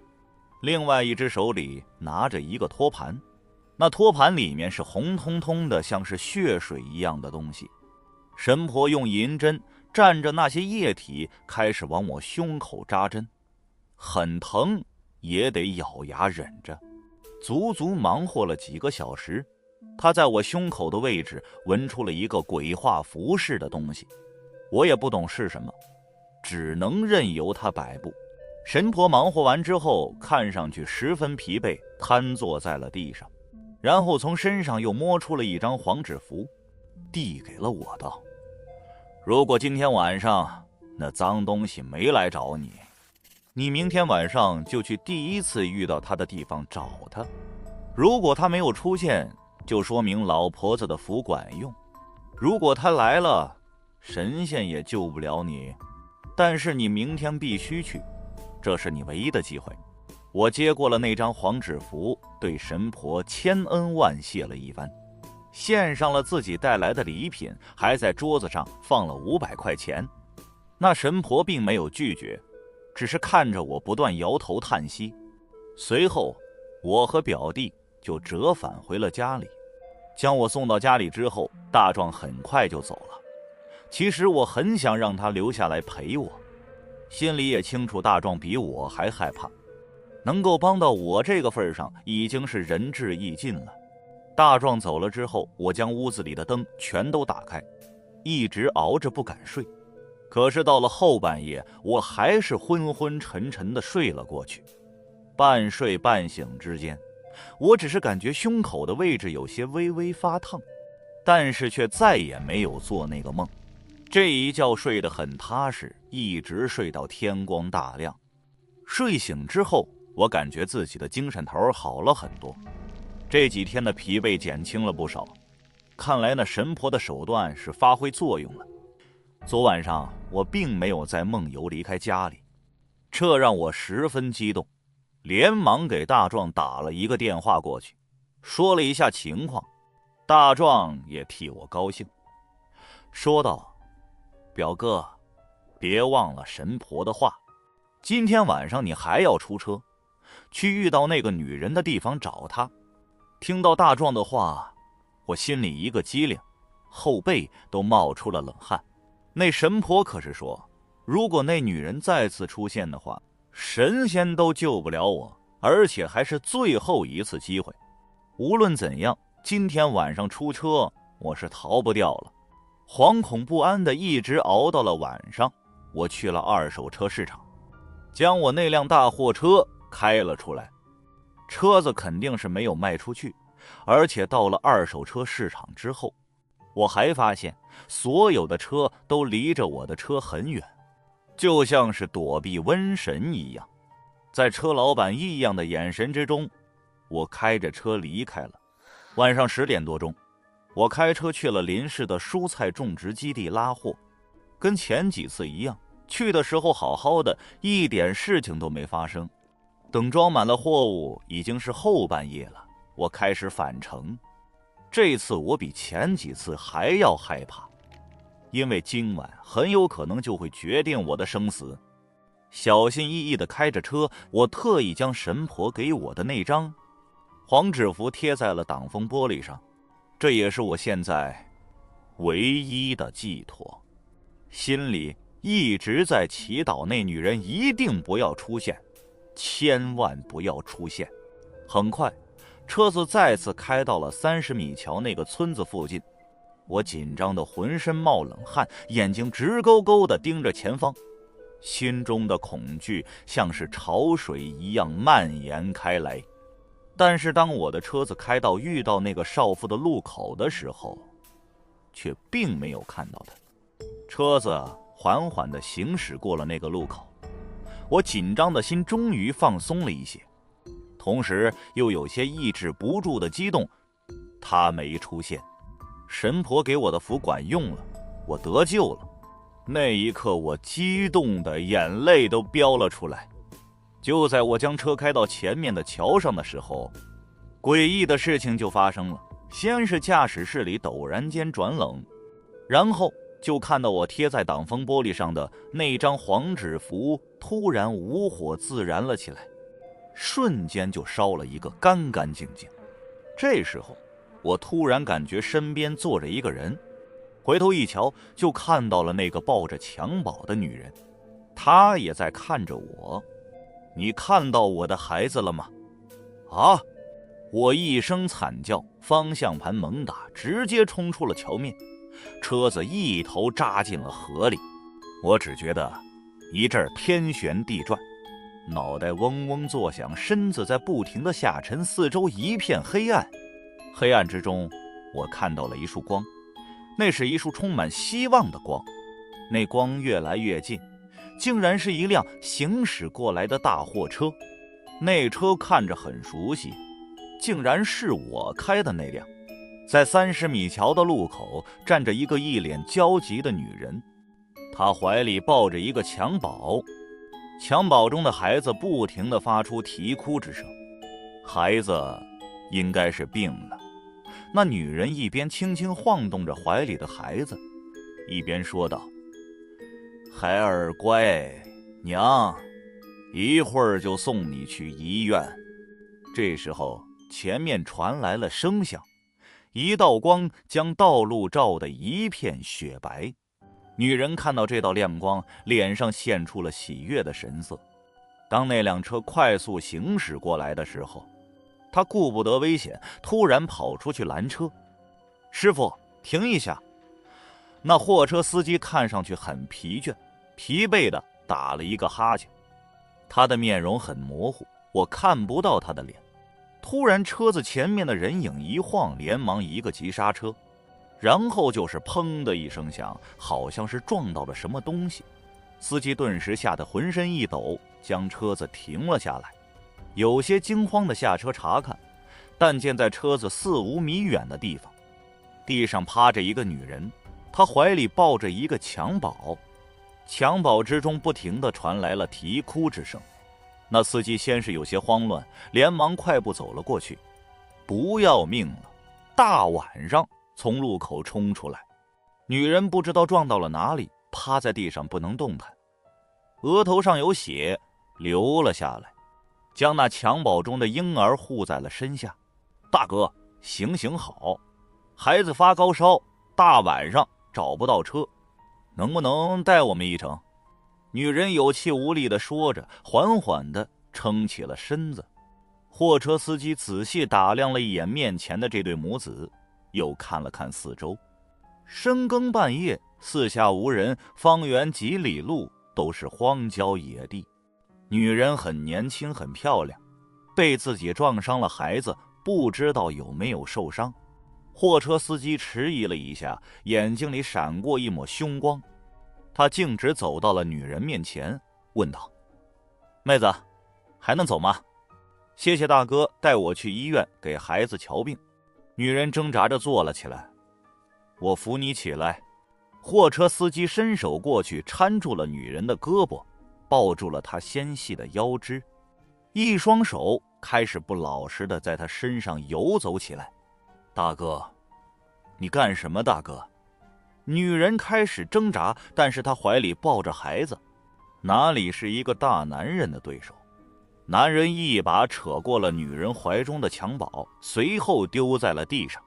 另外一只手里拿着一个托盘，那托盘里面是红彤彤的，像是血水一样的东西。神婆用银针蘸着那些液体，开始往我胸口扎针，很疼也得咬牙忍着。足足忙活了几个小时，他在我胸口的位置纹出了一个鬼画符似的东西，我也不懂是什么，只能任由他摆布。神婆忙活完之后，看上去十分疲惫，瘫坐在了地上，然后从身上又摸出了一张黄纸符，递给了我道：如果今天晚上那脏东西没来找你，你明天晚上就去第一次遇到他的地方找他，如果他没有出现，就说明老婆子的符管用，如果他来了，神仙也救不了你，但是你明天必须去，这是你唯一的机会。我接过了那张黄纸符，对神婆千恩万谢了一番，献上了自己带来的礼品，还在桌子上放了500块钱。那神婆并没有拒绝，只是看着我不断摇头叹息。随后我和表弟就折返回了家里。将我送到家里之后，大壮很快就走了。其实我很想让他留下来陪我，心里也清楚大壮比我还害怕，能够帮到我这个份上已经是仁至义尽了。大壮走了之后，我将屋子里的灯全都打开，一直熬着不敢睡。可是到了后半夜，我还是昏昏沉沉地睡了过去。半睡半醒之间，我只是感觉胸口的位置有些微微发烫，但是却再也没有做那个梦。这一觉睡得很踏实，一直睡到天光大亮。睡醒之后，我感觉自己的精神头好了很多，这几天的疲惫减轻了不少。看来那神婆的手段是发挥作用了。昨晚上我并没有在梦游离开家里，这让我十分激动，连忙给大壮打了一个电话过去，说了一下情况。大壮也替我高兴，说道：表哥，别忘了神婆的话，今天晚上你还要出车，去遇到那个女人的地方找她。听到大壮的话，我心里一个机灵，后背都冒出了冷汗。那神婆可是说，如果那女人再次出现的话，神仙都救不了我，而且还是最后一次机会。无论怎样，今天晚上出车我是逃不掉了。惶恐不安的一直熬到了晚上，我去了二手车市场，将我那辆大货车开了出来。车子肯定是没有卖出去，而且到了二手车市场之后，我还发现所有的车都离着我的车很远，就像是躲避瘟神一样。在车老板异样的眼神之中，我开着车离开了。晚上10点多钟，我开车去了邻市的蔬菜种植基地拉货，跟前几次一样，去的时候好好的，一点事情都没发生。等装满了货物，已经是后半夜了，我开始返程。这次我比前几次还要害怕，因为今晚很有可能就会决定我的生死。小心翼翼地开着车，我特意将神婆给我的那张黄纸符贴在了挡风玻璃上，这也是我现在唯一的寄托。心里一直在祈祷那女人一定不要出现，千万不要出现。很快车子再次开到了30米桥那个村子附近，我紧张的浑身冒冷汗，眼睛直勾勾地盯着前方，心中的恐惧像是潮水一样蔓延开来。但是当我的车子开到遇到那个少妇的路口的时候，却并没有看到他。车子缓缓地行驶过了那个路口，我紧张的心终于放松了一些，同时又有些抑制不住的激动。他没出现，神婆给我的符管用了，我得救了。那一刻我激动的眼泪都飙了出来。就在我将车开到前面的桥上的时候，诡异的事情就发生了。先是驾驶室里陡然间转冷，然后就看到我贴在挡风玻璃上的那张黄纸符突然无火自燃了起来，瞬间就烧了一个干干净净。这时候我突然感觉身边坐着一个人，回头一瞧，就看到了那个抱着襁褓的女人，她也在看着我。你看到我的孩子了吗？啊！我一声惨叫，方向盘猛打，直接冲出了桥面，车子一头扎进了河里。我只觉得一阵天旋地转，脑袋嗡嗡作响，身子在不停地下沉，四周一片黑暗。黑暗之中，我看到了一束光，那是一束充满希望的光。那光越来越近，竟然是一辆行驶过来的大货车。那车看着很熟悉，竟然是我开的那辆。在30米桥的路口站着一个一脸焦急的女人，她怀里抱着一个襁褓，襁褓中的孩子不停地发出啼哭之声。孩子应该是病了。那女人一边轻轻晃动着怀里的孩子，一边说道：孩儿乖，娘一会儿就送你去医院。这时候前面传来了声响，一道光将道路照得一片雪白。女人看到这道亮光，脸上现出了喜悦的神色。当那辆车快速行驶过来的时候，她顾不得危险，突然跑出去拦车。师傅，停一下！那货车司机看上去很疲倦，疲惫地打了一个哈欠。他的面容很模糊，我看不到他的脸。突然车子前面的人影一晃，连忙一个急刹车，然后就是砰的一声响，好像是撞到了什么东西。司机顿时吓得浑身一抖，将车子停了下来，有些惊慌地下车查看，但见在车子4、5米远的地方，地上趴着一个女人，她怀里抱着一个襁褓，襁褓之中不停地传来了啼哭之声。那司机先是有些慌乱，连忙快步走了过去。不要命了！大晚上从路口冲出来，女人不知道撞到了哪里，趴在地上不能动弹，额头上有血流了下来，将那襁褓中的婴儿护在了身下。大哥，行行好，孩子发高烧，大晚上找不到车，能不能带我们一程？女人有气无力地说着，缓缓地撑起了身子。货车司机仔细打量了一眼面前的这对母子，又看了看四周。深更半夜，四下无人，方圆几里路都是荒郊野地。女人很年轻，很漂亮，被自己撞伤了孩子，不知道有没有受伤。货车司机迟疑了一下，眼睛里闪过一抹凶光，他径直走到了女人面前，问道：妹子，还能走吗？谢谢大哥带我去医院给孩子瞧病。女人挣扎着坐了起来。我扶你起来。货车司机伸手过去搀住了女人的胳膊，抱住了她纤细的腰肢，一双手开始不老实的在她身上游走起来。大哥，你干什么？大哥。女人开始挣扎，但是她怀里抱着孩子，哪里是一个大男人的对手。男人一把扯过了女人怀中的襁褓，随后丢在了地上。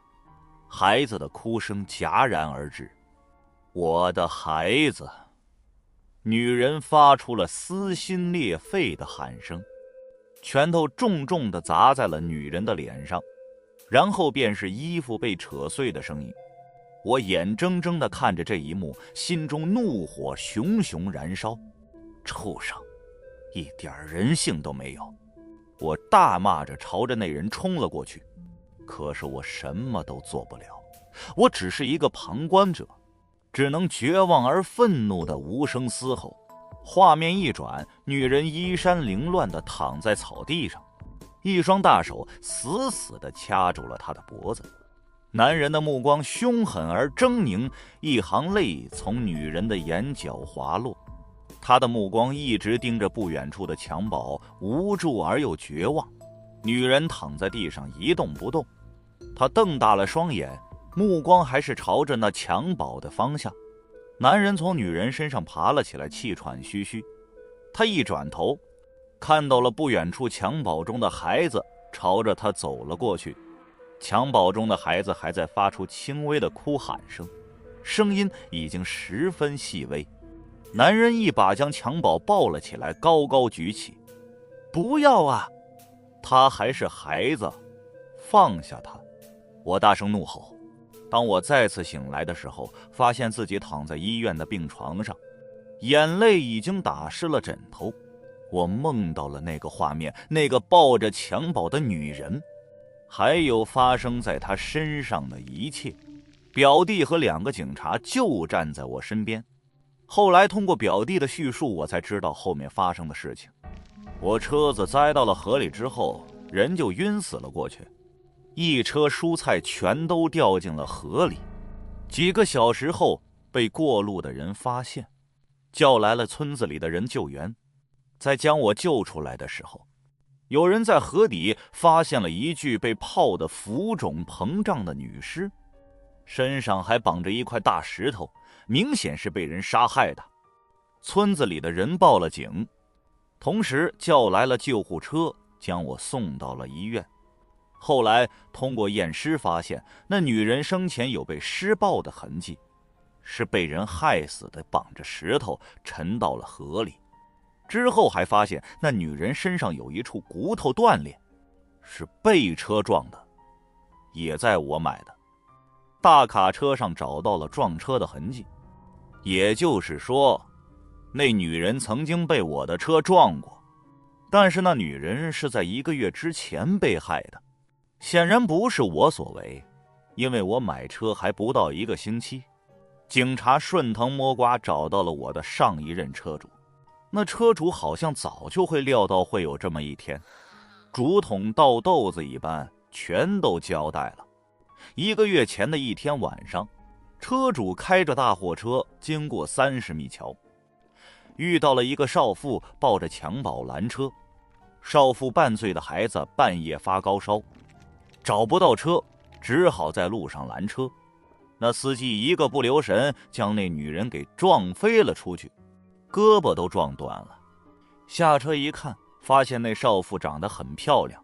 孩子的哭声戛然而止。我的孩子！女人发出了撕心裂肺的喊声，拳头重重地砸在了女人的脸上，然后便是衣服被扯碎的声音。我眼睁睁地看着这一幕，心中怒火熊熊燃烧。畜生，一点人性都没有！我大骂着朝着那人冲了过去，可是我什么都做不了，我只是一个旁观者，只能绝望而愤怒的无声嘶吼。画面一转，女人衣衫凌乱地躺在草地上，一双大手死死地掐住了她的脖子。男人的目光凶狠而狰狞，一行泪从女人的眼角滑落。他的目光一直盯着不远处的襁褓，无助而又绝望。女人躺在地上一动不动，她瞪大了双眼，目光还是朝着那襁褓的方向。男人从女人身上爬了起来，气喘吁吁。他一转头，看到了不远处襁褓中的孩子朝着他走了过去。襁褓中的孩子还在发出轻微的哭喊声，声音已经十分细微。男人一把将襁褓抱了起来，高高举起。不要啊！他还是孩子，放下他！我大声怒吼。当我再次醒来的时候，发现自己躺在医院的病床上，眼泪已经打湿了枕头。我梦到了那个画面，那个抱着襁褓的女人，还有发生在她身上的一切。表弟和2个警察就站在我身边。后来通过表弟的叙述，我才知道后面发生的事情。我车子栽到了河里之后，人就晕死了过去，一车蔬菜全都掉进了河里。几个小时后被过路的人发现，叫来了村子里的人救援。在将我救出来的时候，有人在河底发现了一具被泡得浮肿膨胀的女尸，身上还绑着一块大石头，明显是被人杀害的。村子里的人报了警，同时叫来了救护车，将我送到了医院。后来通过验尸发现，那女人生前有被施暴的痕迹，是被人害死的，绑着石头沉到了河里。之后还发现那女人身上有一处骨头断裂，是被车撞的，也在我买的。大卡车上找到了撞车的痕迹，也就是说，那女人曾经被我的车撞过，但是那女人是在1个月之前被害的，显然不是我所为，因为我买车还不到1个星期。警察顺藤摸瓜找到了我的上一任车主，那车主好像早就会料到会有这么一天，竹筒倒豆子一般全都交代了。1个月前的一天晚上，车主开着大货车经过30米桥，遇到了一个少妇抱着襁褓拦车。少妇半岁的孩子半夜发高烧，找不到车，只好在路上拦车。那司机一个不留神，将那女人给撞飞了出去，胳膊都撞断了。下车一看，发现那少妇长得很漂亮，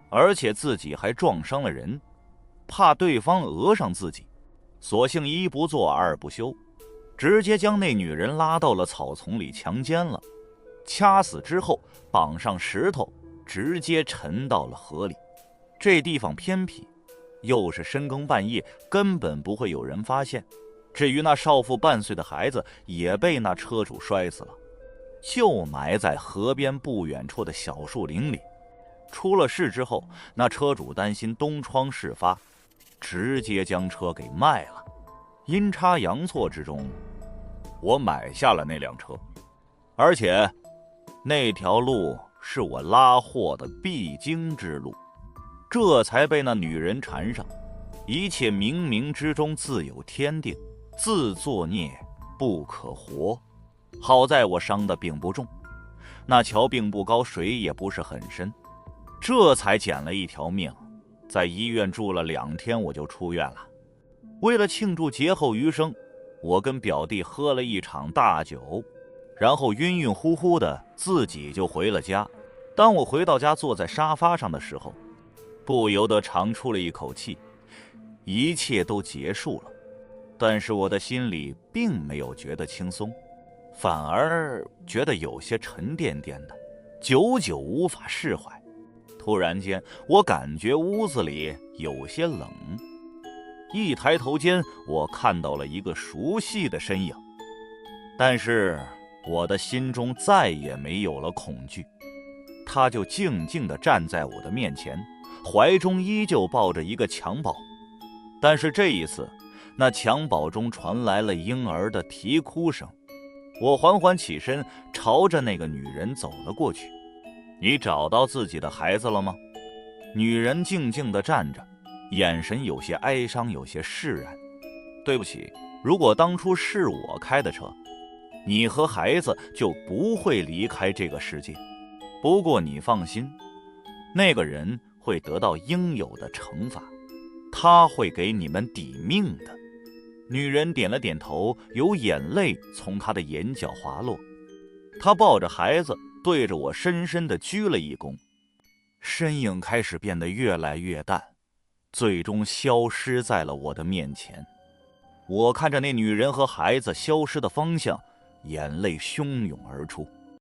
而且自己还撞伤了人，怕对方讹上自己，索性1不做2不休，直接将那女人拉到了草丛里强奸了，掐死之后绑上石头，直接沉到了河里。这地方偏僻，又是深更半夜，根本不会有人发现。至于那少妇半岁的孩子，也被那车主摔死了，就埋在河边不远处的小树林里。出了事之后，那车主担心东窗事发，直接将车给卖了。阴差阳错之中，我买下了那辆车，而且那条路是我拉货的必经之路，这才被那女人缠上。一切冥冥之中自有天定，自作孽不可活。好在我伤得并不重，那桥并不高，水也不是很深，这才捡了一条命。在医院住了2天，我就出院了。为了庆祝劫后余生，我跟表弟喝了一场大酒，然后晕晕乎乎的自己就回了家。当我回到家，坐在沙发上的时候，不由得长出了一口气。一切都结束了，但是我的心里并没有觉得轻松，反而觉得有些沉甸甸的，久久无法释怀。突然间，我感觉屋子里有些冷，一抬头间，我看到了一个熟悉的身影，但是我的心中再也没有了恐惧。他就静静地站在我的面前，怀中依旧抱着一个襁褓，但是这一次，那襁褓中传来了婴儿的啼哭声。我缓缓起身，朝着那个女人走了过去。你找到自己的孩子了吗？女人静静地站着，眼神有些哀伤，有些释然。对不起，如果当初是我开的车，你和孩子就不会离开这个世界。不过你放心，那个人会得到应有的惩罚，他会给你们抵命的。女人点了点头，有眼泪从她的眼角滑落。她抱着孩子，对着我深深地鞠了一躬，身影开始变得越来越淡，最终消失在了我的面前。我看着那女人和孩子消失的方向，眼泪汹涌而出。